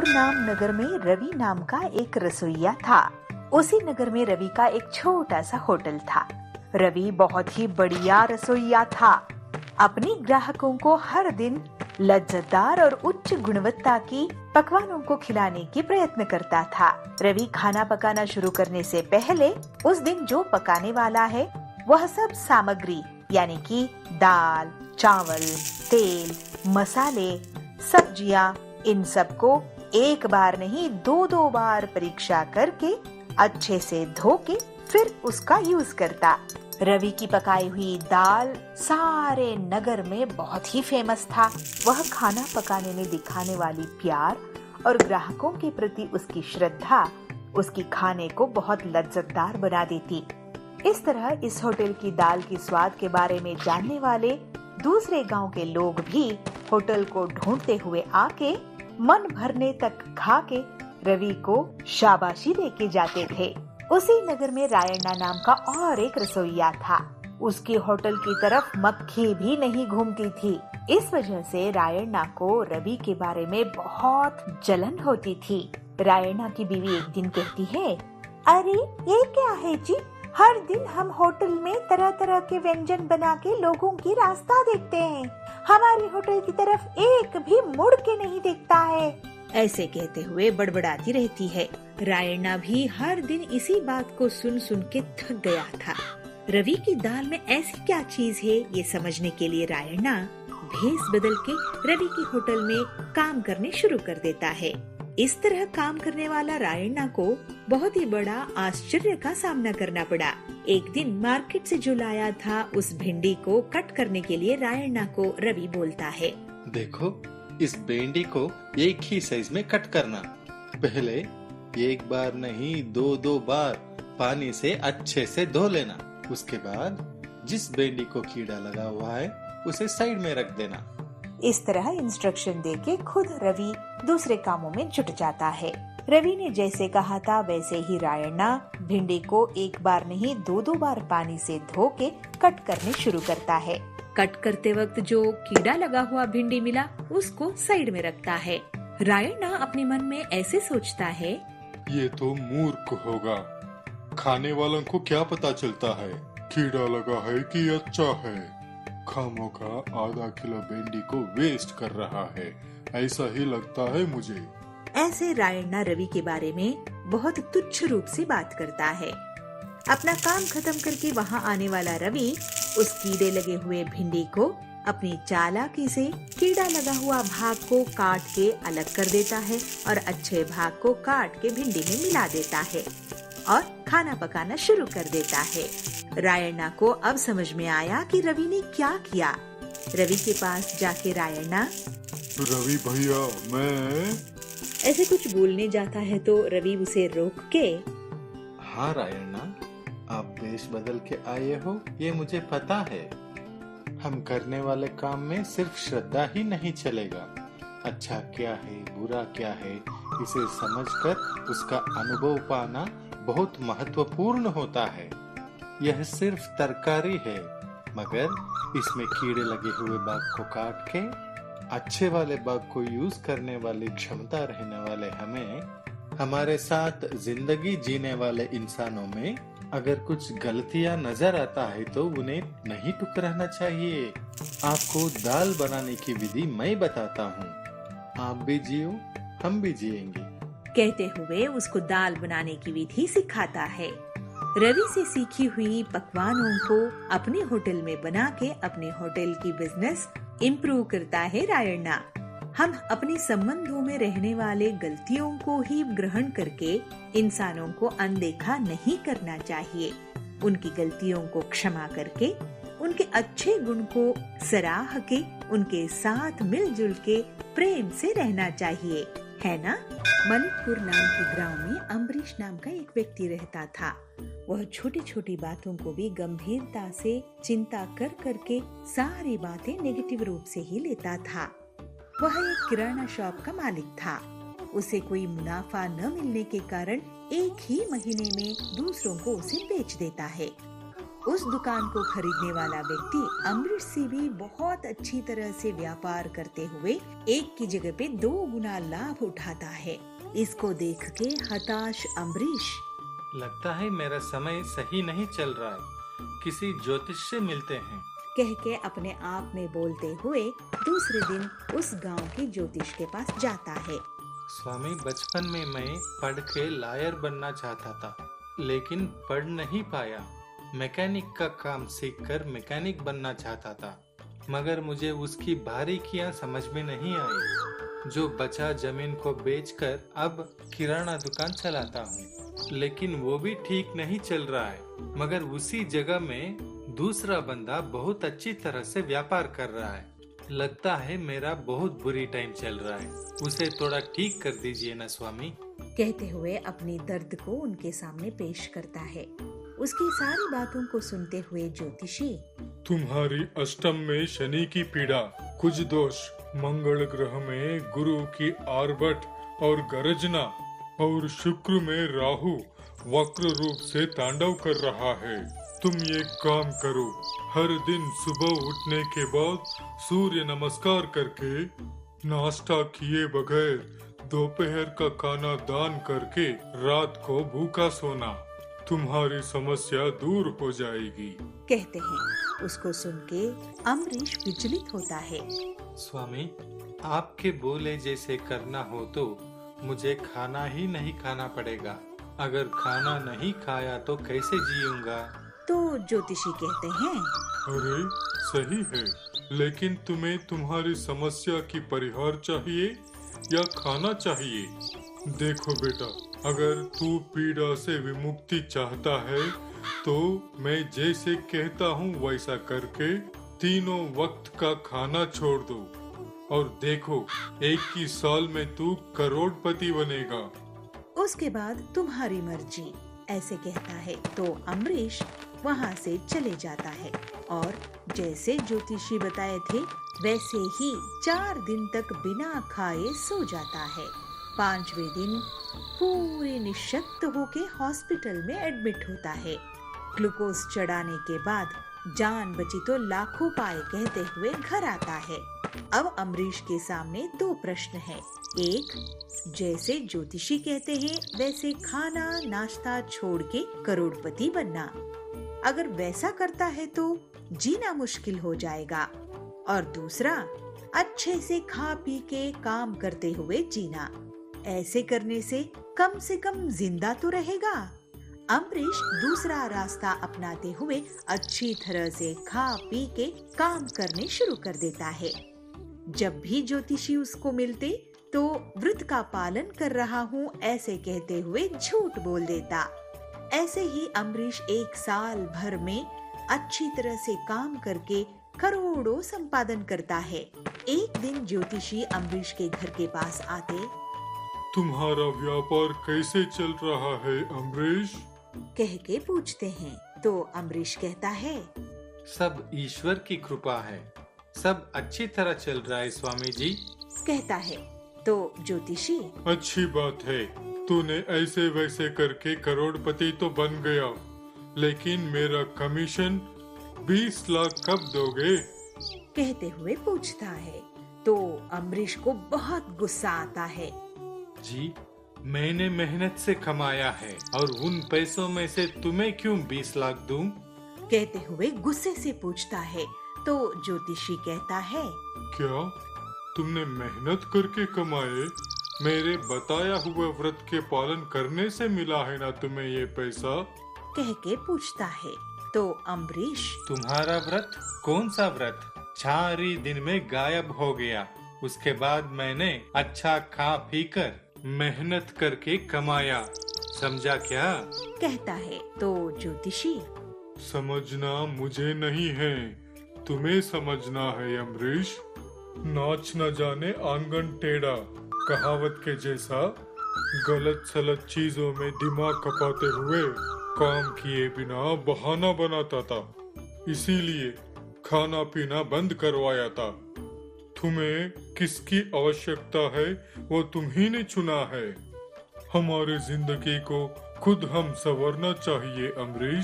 मणिपुर नाम नगर में रवि नाम का एक रसोइया था। उसी नगर में रवि का एक छोटा सा होटल था। रवि बहुत ही बढ़िया रसोइया था। अपने ग्राहकों को हर दिन लज्जतदार और उच्च गुणवत्ता की पकवानों को खिलाने की प्रयत्न करता था। रवि खाना पकाना शुरू करने से पहले उस दिन जो पकाने वाला है वह सब सामग्री यानी कि दाल, चावल, तेल, मसाले, सब्जियां, इन सबको एक बार नहीं दो बार परीक्षा करके अच्छे से धो के फिर उसका यूज करता। रवि की पकाई हुई दाल सारे नगर में बहुत ही फेमस था। वह खाना पकाने में दिखाने वाली प्यार और ग्राहकों के प्रति उसकी श्रद्धा उसकी खाने को बहुत लज्जतदार बना देती। इस तरह इस होटल की दाल की स्वाद के बारे में जानने वाले दूसरे गांव के लोग भी होटल को ढूंढते हुए आके मन भरने तक खा के रवि को शाबाशी देके जाते थे। उसी नगर में रायण्णा नाम का और एक रसोइया था। उसके होटल की तरफ मक्खी भी नहीं घूमती थी। इस वजह से रायण्णा को रवि के बारे में बहुत जलन होती थी। रायण्णा की बीवी एक दिन कहती है, अरे ये क्या है जी, हर दिन हम होटल में तरह तरह के व्यंजन बना के लोगों की रास्ता देखते हैं, हमारे होटल की तरफ एक भी मुड़ के नहीं देखता है। ऐसे कहते हुए बड़बड़ाती रहती है। रायण्णा भी हर दिन इसी बात को सुन सुन के थक गया था। रवि की दाल में ऐसी क्या चीज है ये समझने के लिए रायण्णा भेस बदल के रवि की होटल में काम करने शुरू कर देता है। इस तरह काम करने वाला रायण्णा को बहुत ही बड़ा आश्चर्य का सामना करना पड़ा। एक दिन मार्केट से जो लाया था उस भिंडी को कट करने के लिए रायण्णा को रवि बोलता है, देखो इस भिंडी को एक ही साइज में कट करना। पहले एक बार नहीं दो बार पानी से अच्छे से धो लेना। उसके बाद जिस भिंडी को कीड़ा लगा हुआ है उसे साइड में रख देना। इस तरह इंस्ट्रक्शन देके खुद रवि दूसरे कामों में जुट जाता है। रवि ने जैसे कहा था वैसे ही रायण्णा भिंडी को एक बार नहीं दो बार पानी से धो के कट करने शुरू करता है। कट करते वक्त जो कीड़ा लगा हुआ भिंडी मिला उसको साइड में रखता है। रायण्णा अपने मन में ऐसे सोचता है, ये तो मूर्ख होगा, खाने वालों को क्या पता चलता है कीड़ा लगा है कि अच्छा है। खामोखा आधा किलो भिंडी को वेस्ट कर रहा है, ऐसा ही लगता है मुझे। ऐसे रायण्णा रवि के बारे में बहुत तुच्छ रूप से बात करता है। अपना काम खत्म करके वहाँ आने वाला रवि उस कीड़े लगे हुए भिंडी को अपनी चालाकी से कीड़ा लगा हुआ भाग को काट के अलग कर देता है और अच्छे भाग को काट के भिंडी में मिला देता है और खाना पकाना शुरू कर देता है। रायण्णा को अब समझ में आया कि रवि ने क्या किया। रवि के पास जाके रायण्णा, रवि भैया मैं ऐसे कुछ बोलने जाता है तो रवि उसे रोक के, हाँ रायण्णा, आप वेश बदल के आए हो ये मुझे पता है। हम करने वाले काम में सिर्फ श्रद्धा ही नहीं चलेगा, अच्छा क्या है बुरा क्या है इसे समझकर उसका अनुभव पाना बहुत महत्वपूर्ण होता है। यह सिर्फ तरकारी है मगर इसमें कीड़े लगे हुए भाग को काट के अच्छे वाले भाग को यूज करने वाली क्षमता रहने वाले हमें हमारे साथ जिंदगी जीने वाले इंसानों में अगर कुछ गलतियां नजर आता है तो उन्हें नहीं ठुकराना चाहिए। आपको दाल बनाने की विधि मैं बताता हूँ, आप भी जियो हम भी जिएंगे। कहते हुए उसको दाल बनाने की विधि सिखाता है। रवि से सीखी हुई पकवानों को अपने होटल में बना के अपने होटल की बिजनेस इम्प्रूव करता है रायण्णा। हम अपने संबंधों में रहने वाले गलतियों को ही ग्रहण करके इंसानों को अनदेखा नहीं करना चाहिए। उनकी गलतियों को क्षमा करके उनके अच्छे गुण को सराह के उनके साथ मिलजुल के प्रेम से रहना चाहिए, है ना? मणिपुर नाम के गांव में अम्बरीश नाम का एक व्यक्ति रहता था। वह छोटी छोटी बातों को भी गंभीरता से चिंता कर करके सारी बातें नेगेटिव रूप से ही लेता था। वह एक किराना शॉप का मालिक था। उसे कोई मुनाफा न मिलने के कारण एक ही महीने में दूसरों को उसे बेच देता है। उस दुकान को खरीदने वाला व्यक्ति अमरीश से भी बहुत अच्छी तरह से व्यापार करते हुए एक की जगह पे 2 गुना लाभ उठाता है। इसको देख के हताश अमरीश लगता है मेरा समय सही नहीं चल रहा है, किसी ज्योतिष से मिलते हैं। कह के अपने आप में बोलते हुए दूसरे दिन उस गांव के ज्योतिष के पास जाता है। स्वामी, बचपन में मैं पढ़ के लॉयर बनना चाहता था, लेकिन पढ़ नहीं पाया। मैकेनिक का काम सीखकर मैकेनिक बनना चाहता था, मगर मुझे उसकी बारीकियां समझ में नहीं आई। जो बचा जमीन को बेचकर अब किराना दुकान चलाता हूँ, लेकिन वो भी ठीक नहीं चल रहा है। मगर उसी जगह में दूसरा बंदा बहुत अच्छी तरह से व्यापार कर रहा है। लगता है मेरा बहुत बुरी टाइम चल रहा है, उसे थोड़ा ठीक कर दीजिए ना स्वामी। कहते हुए अपने दर्द को उनके सामने पेश करता है। उसकी सारी बातों को सुनते हुए ज्योतिषी तुम्हारी अष्टम में शनि की पीड़ा, कुछ दोष, मंगल ग्रह में गुरु की आर्भट और गर्जना और शुक्र में राहु वक्र रूप से तांडव कर रहा है। तुम ये काम करो, हर दिन सुबह उठने के बाद सूर्य नमस्कार करके, नाश्ता किए बगैर दोपहर का खाना दान करके रात को भूखा सोना, तुम्हारी समस्या दूर हो जाएगी। कहते हैं। उसको सुन के अमरीश विचलित होता है। स्वामी, आपके बोले जैसे करना हो तो मुझे खाना ही नहीं खाना पड़ेगा। अगर खाना नहीं खाया तो कैसे जीऊंगा? तो ज्योतिषी कहते हैं, अरे सही है, लेकिन तुम्हें तुम्हारी समस्या की परिहार चाहिए या खाना चाहिए? देखो बेटा, अगर तू पीड़ा से विमुक्ति चाहता है तो मैं जैसे कहता हूँ वैसा करके 3 वक्त का खाना छोड़ दो और देखो, 1 साल में तू करोड़पति बनेगा। उसके बाद तुम्हारी मर्जी, ऐसे कहता है। तो अमरीश वहाँ से चले जाता है और जैसे ज्योतिषी बताए थे वैसे ही 4 दिन तक बिना खाए सो जाता है। 5वें दिन पूरे निशक्त होके हॉस्पिटल में एडमिट होता है। ग्लूकोज चढ़ाने के बाद जान बची तो लाखों पाए कहते हुए घर आता है। अब अमरीश के सामने 2 प्रश्न हैं। एक, जैसे ज्योतिषी कहते हैं वैसे खाना नाश्ता छोड़ के करोड़पति बनना। अगर वैसा करता है तो जीना मुश्किल हो जाएगा। और दूसरा, अच्छे से खा पी के काम करते हुए जीना। ऐसे करने से कम जिंदा तो रहेगा। अमरीश दूसरा रास्ता अपनाते हुए अच्छी तरह से खा पी के काम करने शुरू कर देता है। जब भी ज्योतिषी उसको मिलते तो व्रत का पालन कर रहा हूँ ऐसे कहते हुए झूठ बोल देता। ऐसे ही अमरीश 1 साल भर में अच्छी तरह से काम करके करोड़ों संपादन करता है। एक दिन ज्योतिषी अमरीश के घर के पास आते, तुम्हारा व्यापार कैसे चल रहा है अमरीश? कह के पूछते हैं। तो अमरीश कहता है, सब ईश्वर की कृपा है, सब अच्छी तरह चल रहा है स्वामी जी। कहता है। तो ज्योतिषी, अच्छी बात है, तूने ऐसे वैसे करके करोड़पति तो बन गया, लेकिन मेरा कमीशन 20 लाख कब दोगे? कहते हुए पूछता है। तो अमरीश को बहुत गुस्सा आता है। जी, मैंने मेहनत से कमाया है और उन पैसों में से तुम्हें क्यों 20 लाख दूं? कहते हुए गुस्से से पूछता है। तो ज्योतिषी कहता है, क्या तुमने मेहनत करके कमाए? मेरे बताया हुआ व्रत के पालन करने से मिला है ना तुम्हें ये पैसा? कह के पूछता है। तो अमरीश, तुम्हारा व्रत? कौन सा व्रत? 4 ही दिन में गायब हो गया। उसके बाद मैंने अच्छा खा पी कर मेहनत करके कमाया, समझा क्या? कहता है। तो ज्योतिषी, समझना मुझे नहीं है, तुम्हें समझना है अमरीश। नाच न जाने आंगन टेढ़ा कहावत के जैसा गलत सलत चीजों में दिमाग खपाते हुए काम किए बिना बहाना बनाता था, इसीलिए खाना पीना बंद करवाया था। तुम्हें किसकी आवश्यकता है वो तुम ही ने चुना है। हमारे जिंदगी को खुद हम संवरना चाहिए अमरीश।